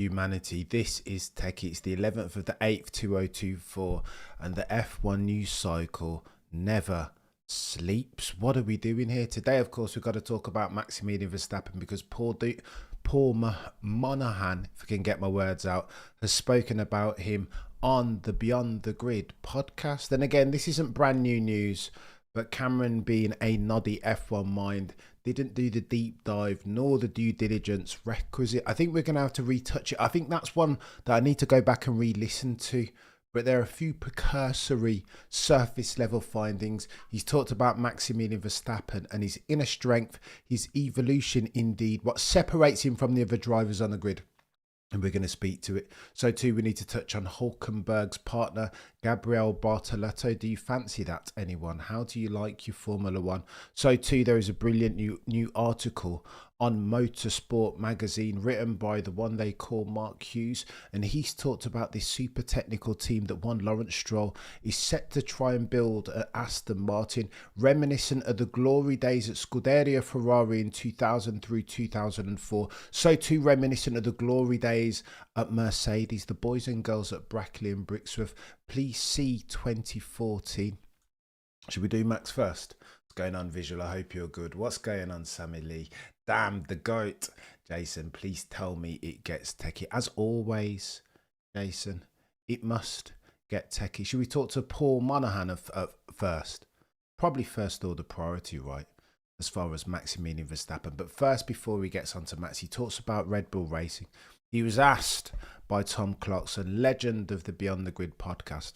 humanity. This is Techie. It's the 11th of the 8th, 2024, and the F1 news cycle never sleeps. What are we doing here today? Of course, we've got to talk about Maximilian Verstappen because Paul Monaghan, if I can get my words out, has spoken about him on the Beyond the Grid podcast. And again, this isn't brand new news, but Cameron, being a noddy F1 mind, didn't do the deep dive nor the due diligence requisite. I think we're going to have to retouch it. I think that's one that I need to go back and re-listen to. But there are a few precursory surface level findings. He's talked about Maximilian Verstappen and his inner strength, his evolution indeed, what separates him from the other drivers on the grid. And we're going to speak to it. So too, we need to touch on Hulkenberg's partner, Gabriel Bartolotto. Do you fancy that, anyone? How do you like your Formula One? So too, there is a brilliant new article on Motorsport magazine written by the one they call Mark Hughes, and he's talked about this super technical team that won Lawrence Stroll is set to try and build at Aston Martin, reminiscent of the glory days at Scuderia Ferrari in 2000 through 2004. So too reminiscent of the glory days at Mercedes, the boys and girls at Brackley and Brixworth. Please see 2014. Should we do Max first? What's going on, Visual? I hope you're good. What's going on, Sammy Lee? Damn, the GOAT. Jason, please tell me it gets techie. As always, Jason, it must get techie. Should we talk to Paul Monaghan first? Probably first order priority, right? As far as Maximilian Verstappen. But first, before he gets on to Max, he talks about Red Bull Racing. He was asked by Tom Clarkson, legend of the Beyond the Grid podcast,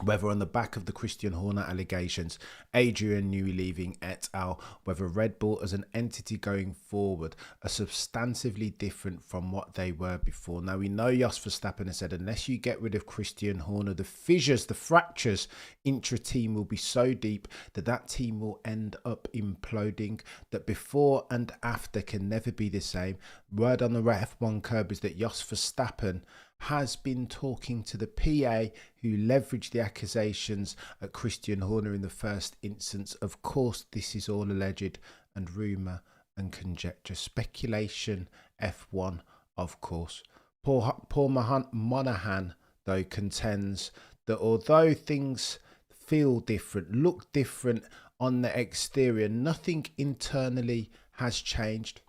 whether on the back of the Christian Horner allegations, Adrian Newey leaving et al., whether Red Bull as an entity going forward are substantively different from what they were before. Now, we know Jos Verstappen has said, unless you get rid of Christian Horner, the fissures, the fractures intra-team will be so deep that that team will end up imploding, that before and after can never be the same. Word on the F1 curb is that Jos Verstappen has been talking to the PA who leveraged the accusations at Christian Horner in the first instance. Of course, this is all alleged and rumour and conjecture. Speculation, F1, of course. Paul Monaghan, though, contends that although things feel different, look different on the exterior, nothing internally has changed.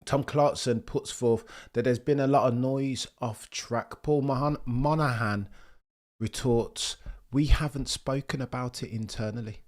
Tom Clarkson puts forth that there's been a lot of noise off track. Paul Monaghan retorts, we haven't spoken about it internally.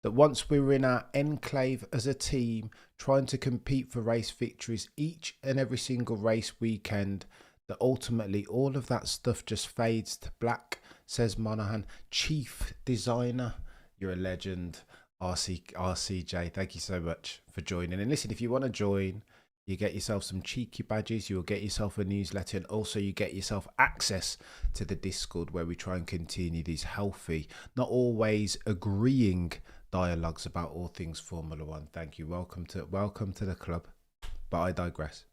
That once we were in our enclave as a team, trying to compete for race victories each and every single race weekend, that ultimately all of that stuff just fades to black, says Monaghan, chief designer. You're a legend. RCJ, thank you so much for joining. And listen, if you want to join, you get yourself some cheeky badges, you'll get yourself a newsletter, and also you get yourself access to the Discord where we try and continue these healthy, not always agreeing dialogues about all things Formula One. Thank you. Welcome to the club. But I digress.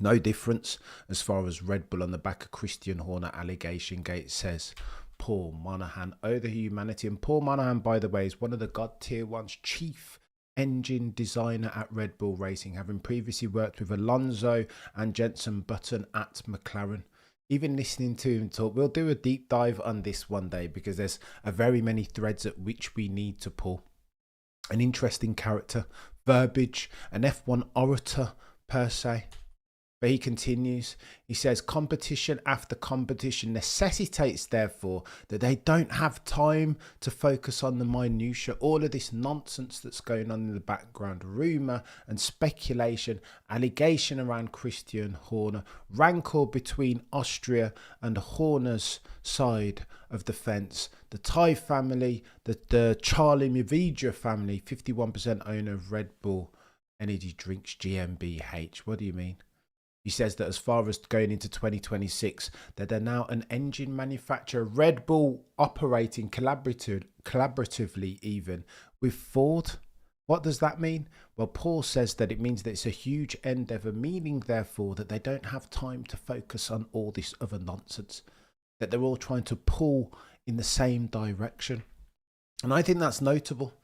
No difference as far as Red Bull on the back of Christian Horner allegation gate, says Paul Monaghan. Oh, the humanity. And Paul Monaghan, by the way, is one of the God tier ones, chief engine designer at Red Bull Racing, having previously worked with Alonso and Jenson Button at McLaren. Even listening to him talk, we'll do a deep dive on this one day because there's a very many threads at which we need to pull. An interesting character, verbiage, an F1 orator per se. But he continues, he says, competition after competition necessitates, therefore, that they don't have time to focus on the minutiae. All of this nonsense that's going on in the background, rumour and speculation, allegation around Christian Horner, rancour between Austria and Horner's side of the fence, the Thai family, the Charlie Mavidra family, 51% owner of Red Bull Energy Drinks GmbH. What do you mean? He says that as far as going into 2026, that they're now an engine manufacturer, Red Bull operating collaboratively even with Ford. What does that mean? Well, Paul says that it means that it's a huge endeavour, meaning therefore that they don't have time to focus on all this other nonsense, that they're all trying to pull in the same direction. And I think that's notable.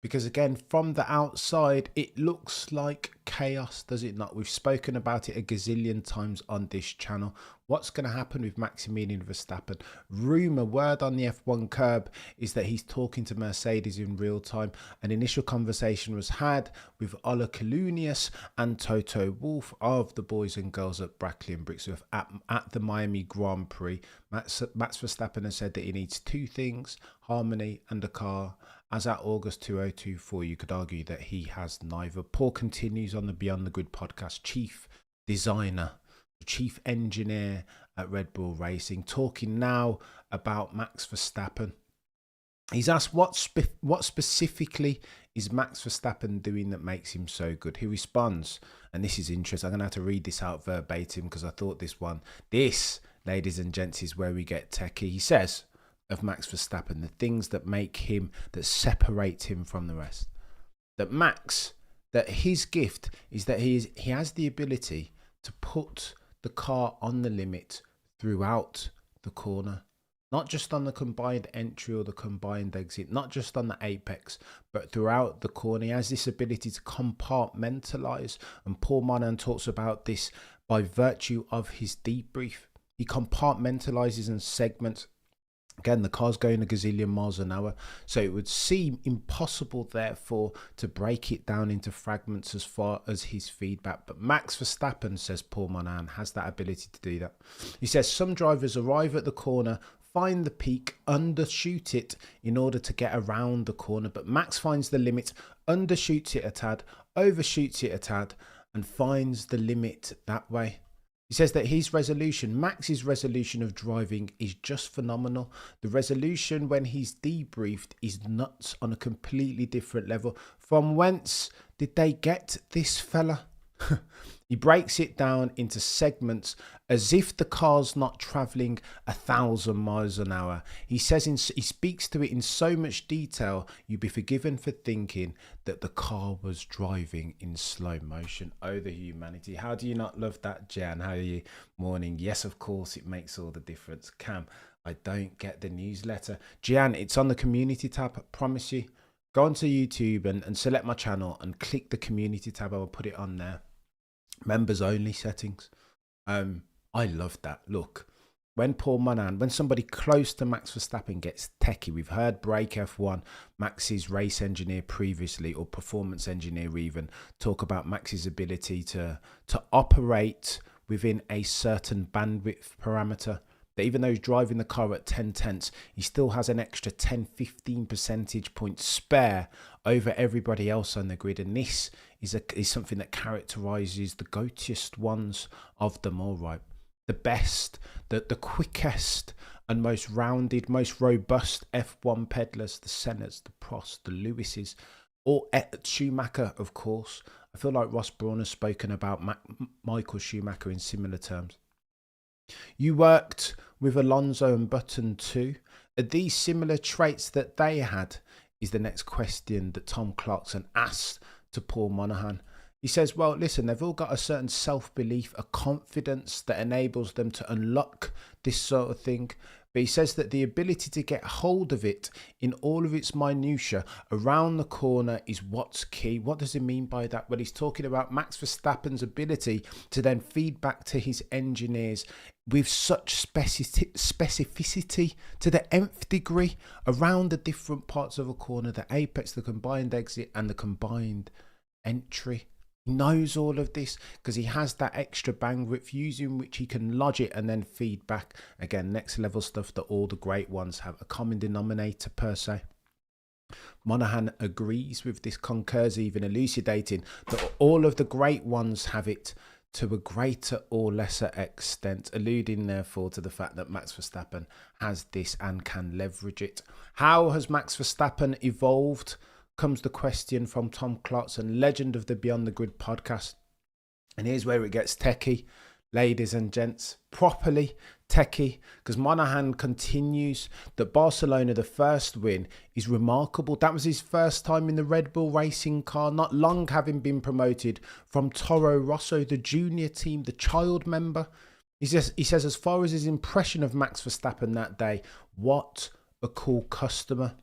Because again, from the outside, it looks like chaos, does it not? We've spoken about it a gazillion times on this channel. What's going to happen with Maximilian Verstappen? Word on the F1 curb is that he's talking to Mercedes in real time. An initial conversation was had with Ola Kalunius and Toto Wolff of the boys and girls at Brackley and Brixworth at the Miami Grand Prix. Max Verstappen has said that he needs two things: harmony and a car. As at August 2024, you could argue that he has neither. Paul continues on the Beyond the Grid podcast, chief designer, chief engineer at Red Bull Racing, talking now about Max Verstappen. He's asked what specifically is Max Verstappen doing that makes him so good. He responds, and this is interesting, I'm going to have to read this out verbatim because I thought this, ladies and gents, is where we get techie. He says of Max Verstappen, the things that make him, that separate him from the rest. That his gift is that he has the ability to put the car on the limit throughout the corner. Not just on the combined entry or the combined exit, not just on the apex, but throughout the corner. He has this ability to compartmentalise, and Paul Monaghan talks about this by virtue of his debrief. He compartmentalises and segments. Again, the car's going a gazillion miles an hour, so it would seem impossible, therefore, to break it down into fragments as far as his feedback. But Max Verstappen, says Paul Monaghan, has that ability to do that. He says some drivers arrive at the corner, find the peak, undershoot it in order to get around the corner, but Max finds the limit, undershoots it a tad, overshoots it a tad, and finds the limit that way. He says that Max's resolution of driving is just phenomenal. The resolution when he's debriefed is nuts on a completely different level. From whence did they get this fella? He breaks it down into segments as if the car's not travelling 1,000 miles an hour. He says he speaks to it in so much detail, you'd be forgiven for thinking that the car was driving in slow motion. Oh, the humanity. How do you not love that, Jan? How are you? Morning. Yes, of course, it makes all the difference. Cam, I don't get the newsletter. Jan, it's on the community tab, I promise you. Go onto YouTube and select my channel and click the community tab. I will put it on there. Members only settings. I love that. Look, when Paul Monaghan, when somebody close to Max Verstappen gets techie, we've heard Break F1, Max's race engineer previously, or performance engineer even, talk about Max's ability to operate within a certain bandwidth parameter. That even though he's driving the car at 10 tenths, he still has an extra 10-15 percentage points spare over everybody else on the grid. And this is something that characterises the goatiest ones of them all, right? The best, the quickest and most rounded, most robust F1 peddlers, the Senners, the Prost, the Lewises, or Schumacher, of course. I feel like Ross Brawn has spoken about Michael Schumacher in similar terms. You worked with Alonso and Button too. Are these similar traits that they had? Is the next question that Tom Clarkson asked to Paul Monaghan. He says, well, listen, they've all got a certain self-belief, a confidence that enables them to unlock this sort of thing. But he says that the ability to get hold of it in all of its minutiae around the corner is what's key. What does he mean by that? Well, he's talking about Max Verstappen's ability to then feed back to his engineers with such specificity to the nth degree around the different parts of a corner, the apex, the combined exit and the combined entry. He knows all of this because he has that extra bandwidth using which he can lodge it and then feed back. Again, next level stuff that all the great ones have, a common denominator per se. Monaghan agrees with this, concurs, even elucidating that all of the great ones have it to a greater or lesser extent, alluding therefore to the fact that Max Verstappen has this and can leverage it. How has Max Verstappen evolved? Comes the question from Tom Clarkson, legend of the Beyond the Grid podcast. And here's where it gets techie, ladies and gents, properly techie, because Monaghan continues that Barcelona, the first win, is remarkable. That was his first time in the Red Bull racing car, not long having been promoted from Toro Rosso, the junior team, the child member. He says, as far as his impression of Max Verstappen that day, what a cool customer.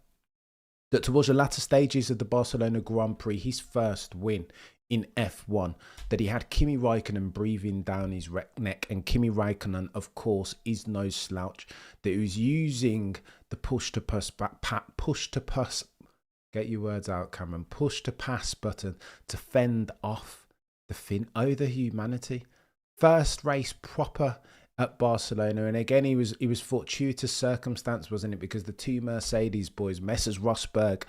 that towards the latter stages of the Barcelona Grand Prix, his first win in F1, that he had Kimi Raikkonen breathing down his neck, and Kimi Raikkonen, of course, is no slouch, that he was using the push to pass, get your words out, Cameron, push to pass button to fend off the Finn. Oh, the humanity. First race proper at Barcelona, and again he was fortuitous circumstance, wasn't it, because the two Mercedes boys, Messrs Rosberg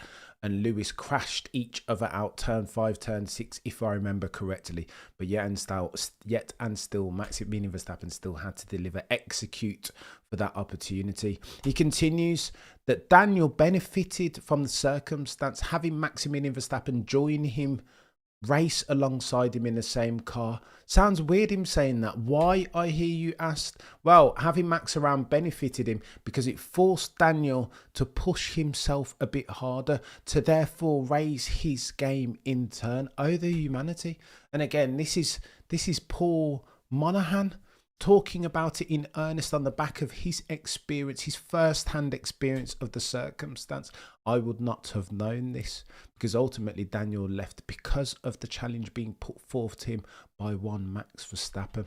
and Lewis, crashed each other out turn 5, turn 6, if I remember correctly. But yet and still Maximilian Verstappen still had to execute for that opportunity. He continues that Daniel benefited from the circumstance, having Maximilian Verstappen join him, race alongside him in the same car. Sounds weird him saying that. Why, I hear you asked? Well, having Max around benefited him because it forced Daniel to push himself a bit harder, to therefore raise his game in turn. Oh, the humanity. And again, this is Paul Monaghan talking about it in earnest on the back of his experience, his first-hand experience of the circumstance. I would not have known this, because ultimately Daniel left because of the challenge being put forth to him by one Max Verstappen.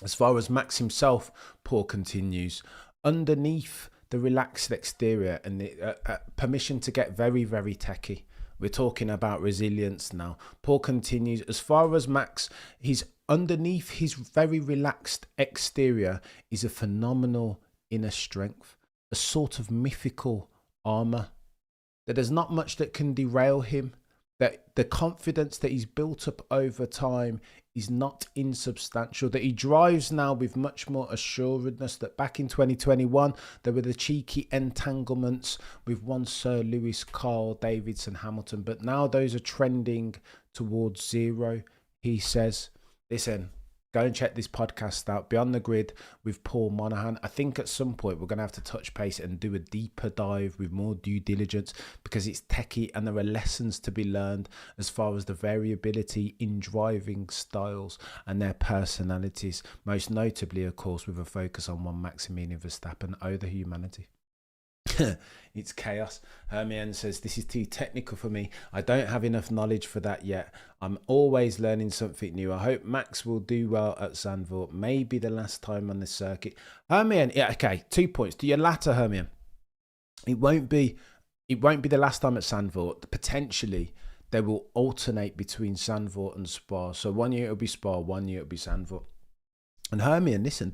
As far as Max himself, Paul continues, underneath the relaxed exterior and the permission to get very, very techie. We're talking about resilience now. Paul continues, as far as Max, he's underneath his very relaxed exterior is a phenomenal inner strength, a sort of mythical armour, that there's not much that can derail him, that the confidence that he's built up over time is not insubstantial, that he drives now with much more assuredness, that back in 2021 there were the cheeky entanglements with one Sir Lewis, Carl, Davidson, Hamilton, but now those are trending towards zero. He says, listen, go and check this podcast out, Beyond the Grid with Paul Monaghan. I think at some point we're going to have to touch base and do a deeper dive with more due diligence, because it's techie and there are lessons to be learned as far as the variability in driving styles and their personalities, most notably, of course, with a focus on one Maximilian Verstappen. Oh, the humanity. It's chaos. Hermione says, this is too technical for me. I don't have enough knowledge for that yet. I'm always learning something new. I hope Max will do well at Zandvoort. Maybe the last time on the circuit. Hermione, yeah, okay, 2 points. To your latter, Hermione. It won't be the last time at Zandvoort. Potentially, they will alternate between Zandvoort and Spa. So 1 year it'll be Spa, 1 year it'll be Zandvoort. And Hermione, listen,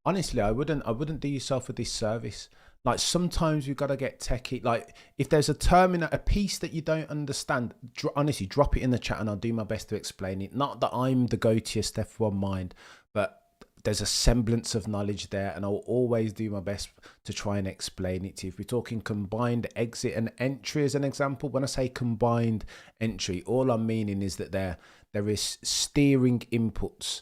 honestly, I wouldn't do yourself a disservice. Like, sometimes you've got to get techie. Like, if there's a term in a piece that you don't understand, honestly, drop it in the chat and I'll do my best to explain it. Not that I'm the go-to-est F1 mind, but there's a semblance of knowledge there, and I'll always do my best to try and explain it to you. If we're talking combined exit and entry as an example, when I say combined entry, all I'm meaning is that there is steering inputs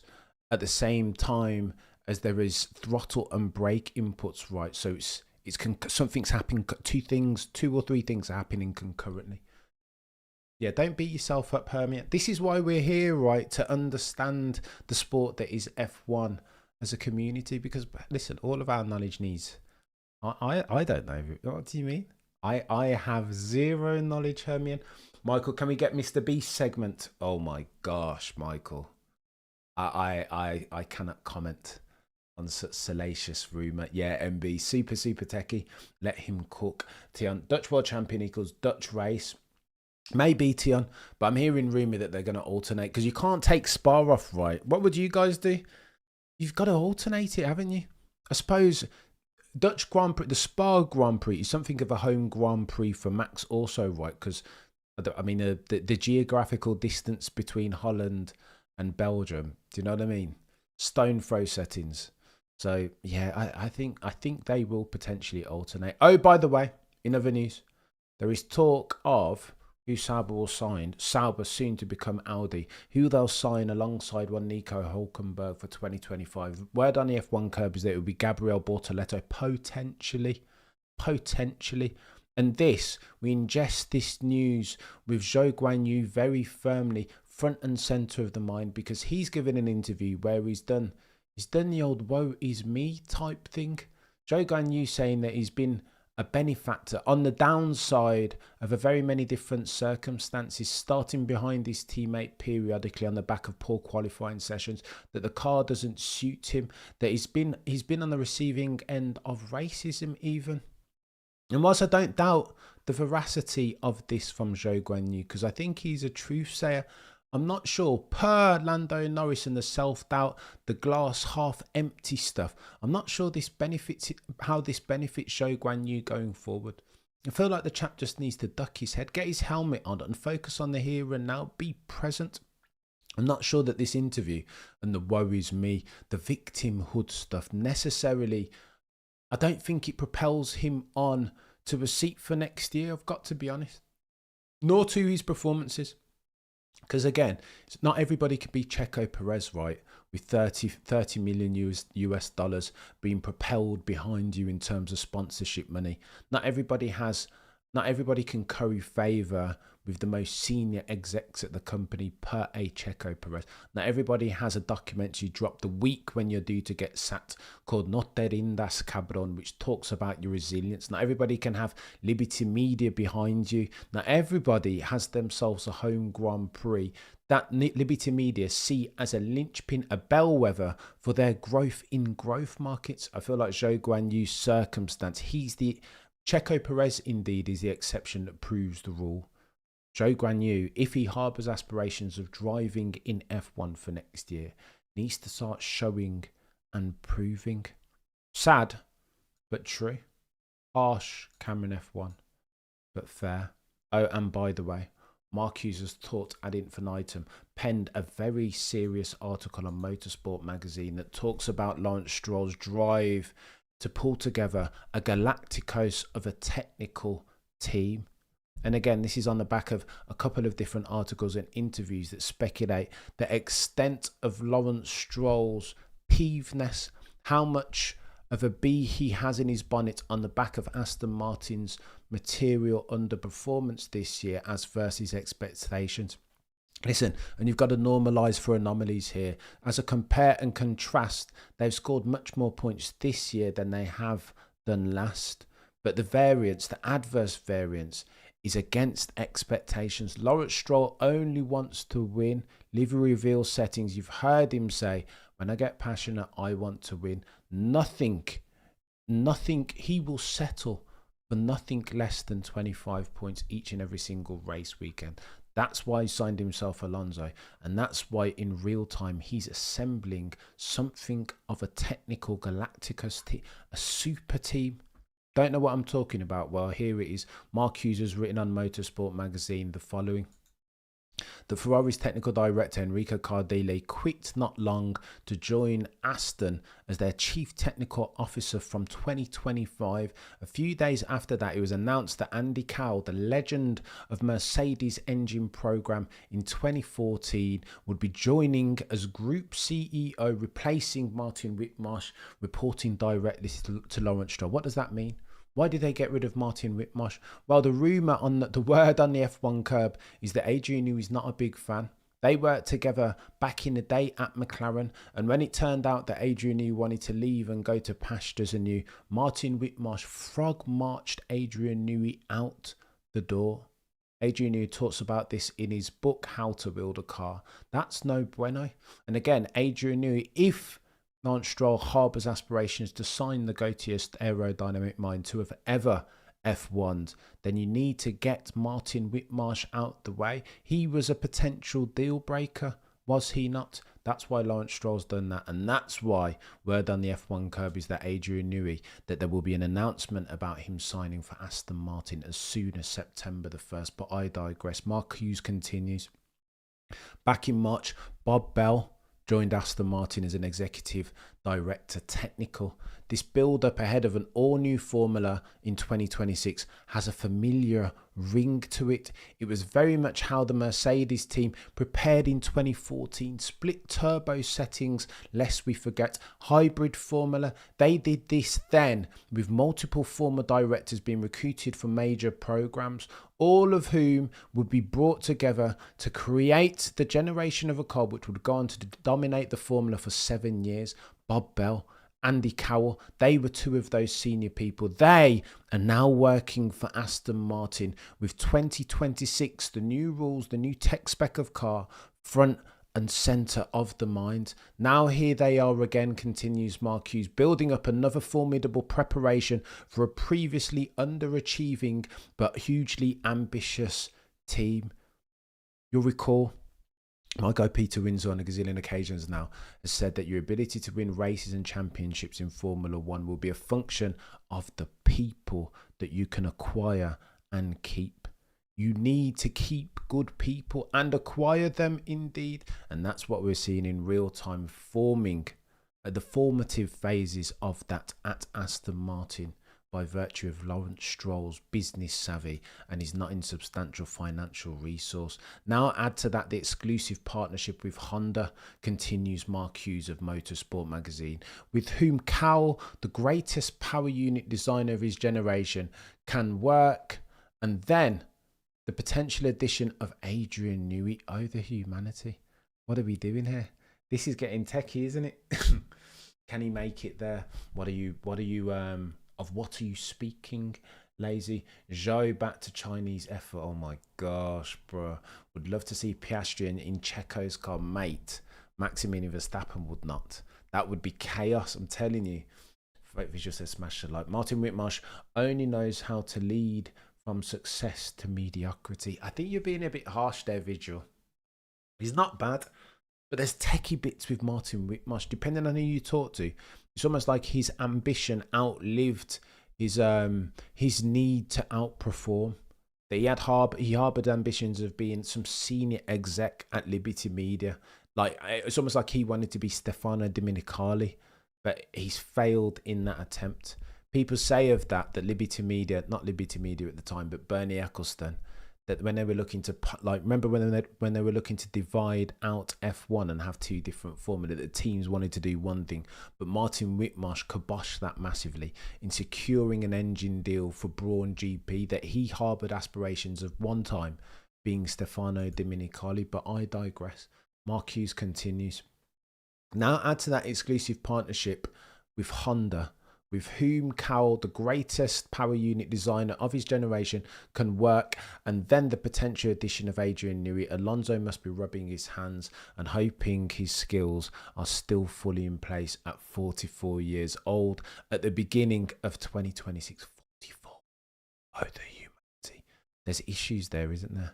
at the same time as there is throttle and brake inputs, right? So something's happening, two or three things are happening concurrently. Yeah, don't beat yourself up, Hermia. This is why we're here, right? To understand the sport that is F1 as a community. Because, listen, all of our knowledge needs... I don't know. What do you mean? I have zero knowledge, Hermia. Michael, can we get Mr. Beast segment? Oh my gosh, Michael. I cannot comment on such salacious rumour. Yeah, MB, super techie. Let him cook. Tion, Dutch World Champion equals Dutch race. Maybe Tion, but I'm hearing rumour that they're going to alternate, because you can't take Spa off, right? What would you guys do? You've got to alternate it, haven't you? I suppose Dutch Grand Prix, the Spa Grand Prix is something of a home Grand Prix for Max also, right? Because, I mean, the geographical distance between Holland and Belgium, do you know what I mean? Stone throw settings. So yeah, I think they will potentially alternate. Oh, by the way, in other news, there is talk of who Sauber will sign. Sauber soon to become Audi. Who they'll sign alongside one Nico Hülkenberg for 2025. Word on the F1 curb is that it will be Gabriel Bortoleto potentially. And we ingest this news with Zhou Guanyu very firmly front and centre of the mind, because he's given an interview where he's done the old woe is me type thing. Zhou Guanyu saying that he's been a benefactor on the downside of a very many different circumstances, starting behind his teammate periodically on the back of poor qualifying sessions, that the car doesn't suit him, that he's been on the receiving end of racism even. And whilst I don't doubt the veracity of this from Zhou Guanyu, because I think he's a truth sayer, I'm not sure, per Lando Norris and the self-doubt, the glass half empty stuff, I'm not sure how this benefits Zhou Guanyu going forward. I feel like the chap just needs to duck his head, get his helmet on and focus on the here and now, be present. I'm not sure that this interview and the worries me, the victimhood stuff necessarily, I don't think it propels him on to a seat for next year, I've got to be honest. Nor to his performances. Because again, not everybody can be Checo Perez, right? With 30 million US dollars being propelled behind you in terms of sponsorship money. Not everybody can curry favour with the most senior execs at the company per a Checo Perez. Not everybody has a documentary dropped the week when you're due to get sacked called No Te Rindas Cabrón, which talks about your resilience. Not everybody can have Liberty Media behind you. Not everybody has themselves a home Grand Prix that Liberty Media see as a linchpin, a bellwether for their growth in growth markets. I feel like Zhou Guanyu's circumstance, Checo Perez indeed is the exception that proves the rule. Zhou Guanyu, if he harbours aspirations of driving in F1 for next year, needs to start showing and proving. Sad, but true. Harsh Cameron F1, but fair. Oh, and by the way, Marcuse's Taught ad infinitum penned a very serious article on Motorsport magazine that talks about Lawrence Stroll's drive to pull together a Galacticos of a technical team. And again, this is on the back of a couple of different articles and interviews that speculate the extent of Lawrence Stroll's peevedness, how much of a bee he has in his bonnet on the back of Aston Martin's material underperformance this year as versus expectations. Listen, and you've got to normalise for anomalies here. As a compare and contrast, they've scored much more points this year than they have done last. But the variance, the adverse variance, is against expectations. Lawrence Stroll only wants to win. Livery reveal settings, you've heard him say, when I get passionate, I want to win. Nothing, he will settle for nothing less than 25 points each and every single race weekend. That's why he signed himself Alonso, and that's why in real time he's assembling something of a technical Galacticos team, a super team. Don't know what I'm talking about? Well, here it is. Mark Hughes has written on Motorsport magazine the following. The Ferrari's technical director Enrico Cardile quit not long to join Aston as their chief technical officer from 2025. A few days after that, it was announced that Andy Cowell, the legend of Mercedes engine program in 2014, would be joining as group CEO, replacing Martin Whitmarsh, reporting directly to Lawrence Stroll. What does that mean? Why did they get rid of Martin Whitmarsh? Well, the rumour on the word on the F1 curb is that Adrian Newey is not a big fan. They worked together back in the day at McLaren, and when it turned out that Adrian Newey wanted to leave and go to pastures anew, Martin Whitmarsh frog marched Adrian Newey out the door. Adrian Newey talks about this in his book, How to Build a Car. That's no bueno. And again, Adrian Newey, if Lawrence Stroll harbours aspirations to sign the goatiest aerodynamic mind to have ever F1'd, then you need to get Martin Whitmarsh out the way. He was a potential deal breaker, was he not? That's why Lawrence Stroll's done that, and that's why word on the F1 curb is that Adrian Newey, that there will be an announcement about him signing for Aston Martin as soon as September the 1st. But I digress. Mark Hughes continues. Back in March, Bob Bell joined Aston Martin as an executive director technical. This build-up ahead of an all-new Formula in 2026 has a familiar ring to it. It was very much how the Mercedes team prepared in 2014. Split turbo settings, lest we forget. Hybrid Formula. They did this then with multiple former directors being recruited for major programs, all of whom would be brought together to create the generation of a car which would go on to dominate the Formula for 7 years. Bob Bell, Andy Cowell, they were two of those senior people. They are now working for Aston Martin with 2026, the new rules, the new tech spec of car, front and centre of the mind. Now here they are again, continues Mark Hughes, building up another formidable preparation for a previously underachieving but hugely ambitious team. You'll recall, my guy Peter Windsor on a gazillion occasions now has said that your ability to win races and championships in Formula One will be a function of the people that you can acquire and keep. You need to keep good people and acquire them indeed. And that's what we're seeing in real time forming at the formative phases of that at Aston Martin, by virtue of Lawrence Stroll's business savvy and his not insubstantial financial resource. Now add to that the exclusive partnership with Honda, continues Mark Hughes of Motorsport magazine, with whom Cowell, the greatest power unit designer of his generation, can work, and then the potential addition of Adrian Newey. Oh, the humanity. What are we doing here? This is getting techie, isn't it? Can he make it there? What are you speaking, lazy? Zhou back to Chinese effort. Oh my gosh, bro. Would love to see Piastri in Checo's car, mate. Maximilian Verstappen would not. That would be chaos, I'm telling you. Visual says smash the like. Martin Whitmarsh only knows how to lead from success to mediocrity. I think you're being a bit harsh there, Visual. He's not bad, but there's techie bits with Martin Whitmarsh, depending on who you talk to. It's almost like his ambition outlived his need to outperform. That he harbored ambitions of being some senior exec at Liberty Media. Like, it's almost like he wanted to be Stefano Domenicali, but he's failed in that attempt. People say of that Liberty Media, not Liberty Media at the time, but Bernie Ecclestone, that when they were looking to, like, remember when they were looking to divide out F1 and have two different formula, the teams wanted to do one thing, but Martin Whitmarsh kiboshed that massively in securing an engine deal for Brawn GP, that he harboured aspirations of one time being Stefano Domenicali. But I digress. Mark Hughes continues. Now add to that exclusive partnership with Honda, with whom Cowell, the greatest power unit designer of his generation, can work, and then the potential addition of Adrian Newey. Alonso must be rubbing his hands and hoping his skills are still fully in place at 44 years old at the beginning of 2026. 44. Oh, the humanity. There's issues there, isn't there?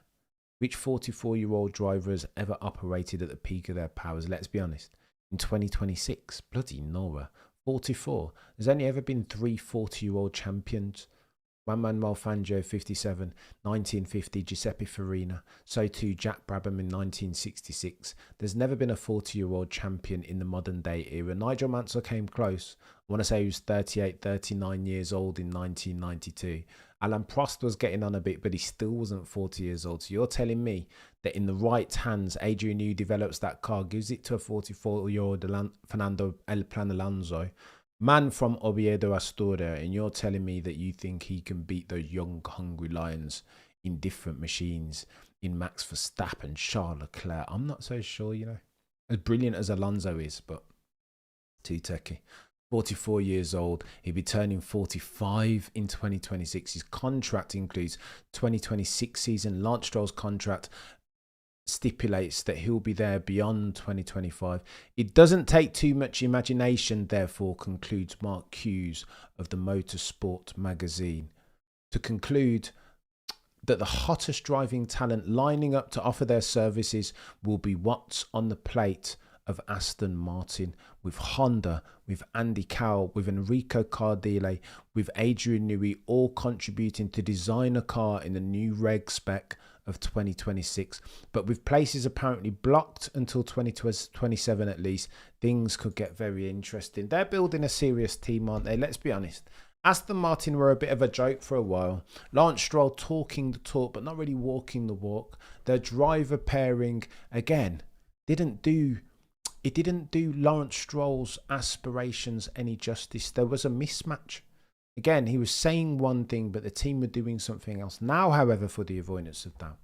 Which 44-year-old driver has ever operated at the peak of their powers? Let's be honest. In 2026, bloody Nora. 44. There's only ever been 3 40-year-old champions. Juan Manuel Fangio, 57, 1950, Giuseppe Farina. So too Jack Brabham in 1966. There's never been a 40-year-old champion in the modern day era. Nigel Mansell came close. I want to say he was 38, 39 years old in 1992. Alain Prost was getting on a bit, but he still wasn't 40 years old. So you're telling me that in the right hands, Adrian Newey develops that car, gives it to a 44-year-old Fernando El Plan Alonso, man from Oviedo, Asturias, and you're telling me that you think he can beat those young, hungry lions in different machines, in Max Verstappen, Charles Leclerc? I'm not so sure, you know. As brilliant as Alonso is, but too techie. 44 years old. He'll be turning 45 in 2026. His contract includes 2026 season. Lance Stroll's contract stipulates that he'll be there beyond 2025. It doesn't take too much imagination, therefore, concludes Mark Hughes of the Motorsport magazine, to conclude that the hottest driving talent lining up to offer their services will be what's on the plate of Aston Martin, with Honda, with Andy Cowell, with Enrico Cardile, with Adrian Newey, all contributing to design a car in the new reg spec of 2026. But with places apparently blocked until 2027 at least, things could get very interesting. They're building a serious team, aren't they? Let's be honest. Aston Martin were a bit of a joke for a while. Lance Stroll talking the talk, but not really walking the walk. Their driver pairing, again, didn't do Lawrence Stroll's aspirations any justice. There was a mismatch. Again, he was saying one thing, but the team were doing something else. Now, however, for the avoidance of doubt,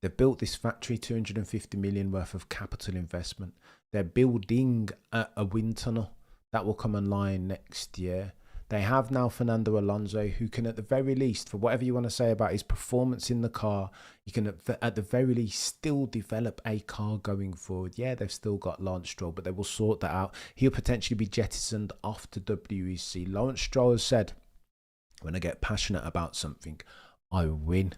they've built this factory, 250 million worth of capital investment. They're building a wind tunnel. That will come online next year. They have now Fernando Alonso, who can, at the very least, for whatever you want to say about his performance in the car, you can, at the very least, still develop a car going forward. Yeah, they've still got Lance Stroll, but they will sort that out. He'll potentially be jettisoned off to WEC. Lance Stroll has said, when I get passionate about something, I win.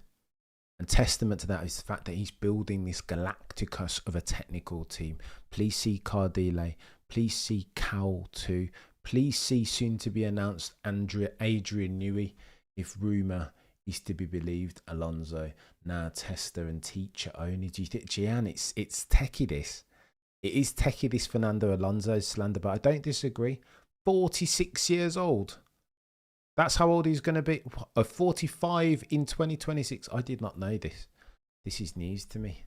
And testament to that is the fact that he's building this Galacticus of a technical team. Please see Cardile. Please see Cowl too. Please see soon to be announced Adrian Newey, if rumour is to be believed. Alonso, now tester and teacher only. Do you think, Gian, it's techie this? It is techie this Fernando Alonso slander, but I don't disagree. 46 years old. That's how old he's going to be. 45 in 2026. I did not know this. This is news to me.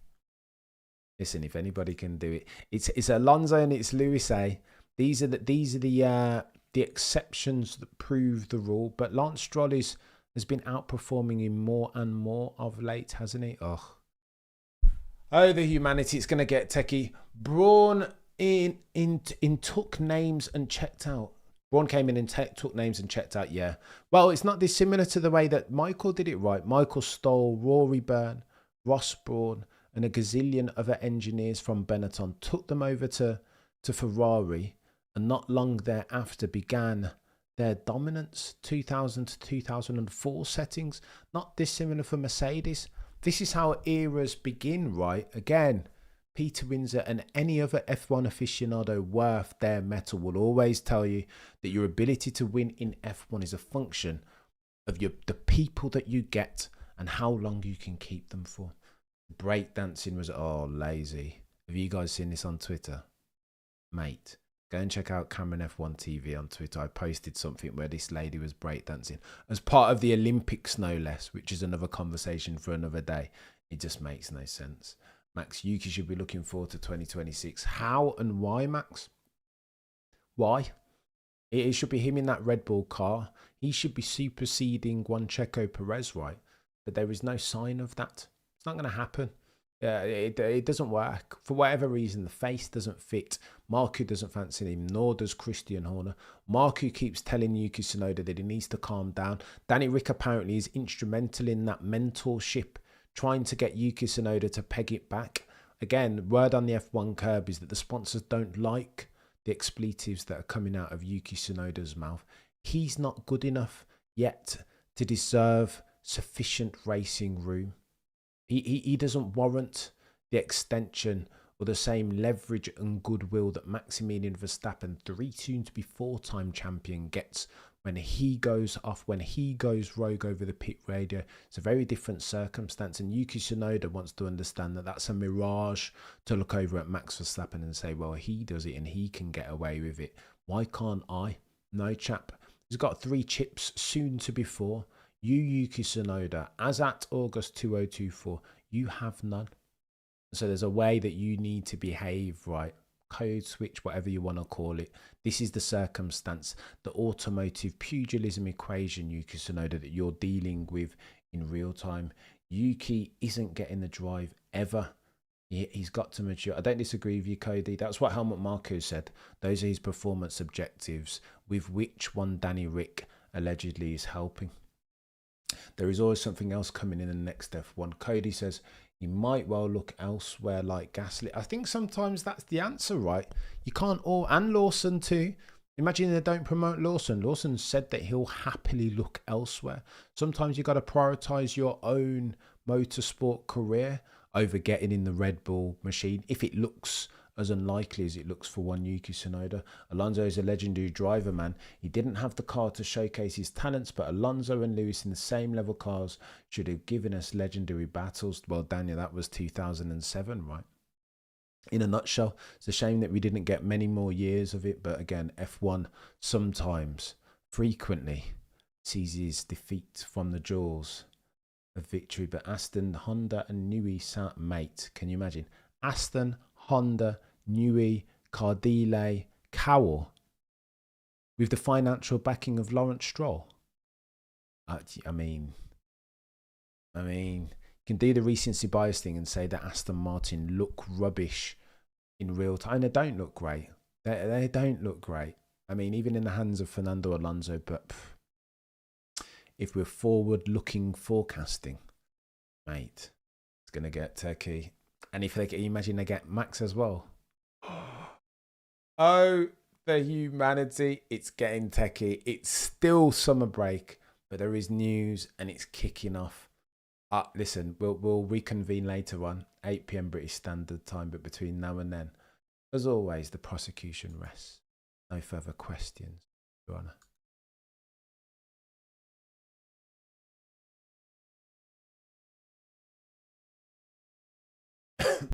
Listen, if anybody can do it, it's Alonso and it's Lewis A. These are the exceptions that prove the rule. But Lance Stroll has been outperforming him more and more of late, hasn't he? Oh, the humanity. It's going to get techie. Braun in took names and checked out. Braun came in and took names and checked out. Yeah. Well, it's not dissimilar to the way that Michael did it, right? Michael stole Rory Byrne, Ross Brawn, and a gazillion other engineers from Benetton, took them over to Ferrari, and not long thereafter began their dominance. 2000 to 2004 settings, not dissimilar for Mercedes. This is how eras begin, right? Again, Peter Windsor and any other F1 aficionado worth their metal will always tell you that your ability to win in F1 is a function of the people that you get and how long you can keep them for. Breakdancing was, lazy. Have you guys seen this on Twitter? Mate, go and check out Cameron F1 TV on Twitter. I posted something where this lady was breakdancing as part of the Olympics, no less, which is another conversation for another day. It just makes no sense. Max, Yuki should be looking forward to 2026. How and why, Max? Why? It should be him in that Red Bull car. He should be superseding Juan Checo Perez, right? But there is no sign of that. It's not going to happen. It doesn't work. For whatever reason, the face doesn't fit. Marku doesn't fancy him, nor does Christian Horner. Marku keeps telling Yuki Tsunoda that he needs to calm down. Danny Rick apparently is instrumental in that mentorship, trying to get Yuki Tsunoda to peg it back. Again, word on the F1 curb is that the sponsors don't like the expletives that are coming out of Yuki Tsunoda's mouth. He's not good enough yet to deserve sufficient racing room. He doesn't warrant the extension or the same leverage and goodwill that Maximilian Verstappen, 3 soon to be 4-time champion, gets when he goes off, when he goes rogue over the pit radio. It's a very different circumstance, and Yuki Tsunoda wants to understand that that's a mirage to look over at Max Verstappen and say, well, he does it and he can get away with it. Why can't I? No, chap. He's got 3 chips soon to be 4. You, Yuki Tsunoda, as at August 2024, you have none. So there's a way that you need to behave, right? Code switch, whatever you want to call it. This is the circumstance, the automotive pugilism equation, Yuki Tsunoda, that you're dealing with in real time. Yuki isn't getting the drive ever. He's got to mature. I don't disagree with you, Cody. That's what Helmut Marko said. Those are his performance objectives, with which one Danny Rick allegedly is helping. There is always something else coming in the next F1. Cody says he might well look elsewhere like Gasly. I think sometimes that's the answer, right? You can't all, and Lawson too. Imagine they don't promote Lawson. Lawson said that he'll happily look elsewhere. Sometimes you got to prioritize your own motorsport career over getting in the Red Bull machine, if it looks as unlikely as it looks for one Yuki Tsunoda. Alonso is a legendary driver, man. He didn't have the car to showcase his talents, but Alonso and Lewis in the same level cars should have given us legendary battles. Well, Daniel, that was 2007, right? In a nutshell, it's a shame that we didn't get many more years of it, but again, F1 sometimes, frequently, seizes defeat from the jaws of victory. But Aston, Honda and Newey sat, mate, can you imagine? Aston, Honda, Newey, Cardile, Cowell, with the financial backing of Lawrence Stroll. I mean, you can do the recency bias thing and say that Aston Martin look rubbish in real time. They don't look great. They don't look great. I mean, even in the hands of Fernando Alonso, but if we're forward-looking forecasting, mate, it's going to get techie. And if they get, imagine they get Max as well. Oh, the humanity. It's getting techie. It's still summer break, but there is news and it's kicking off. Listen, we'll reconvene later on, 8 p.m. British Standard Time, but between now and then, as always, the prosecution rests. No further questions, Your Honour.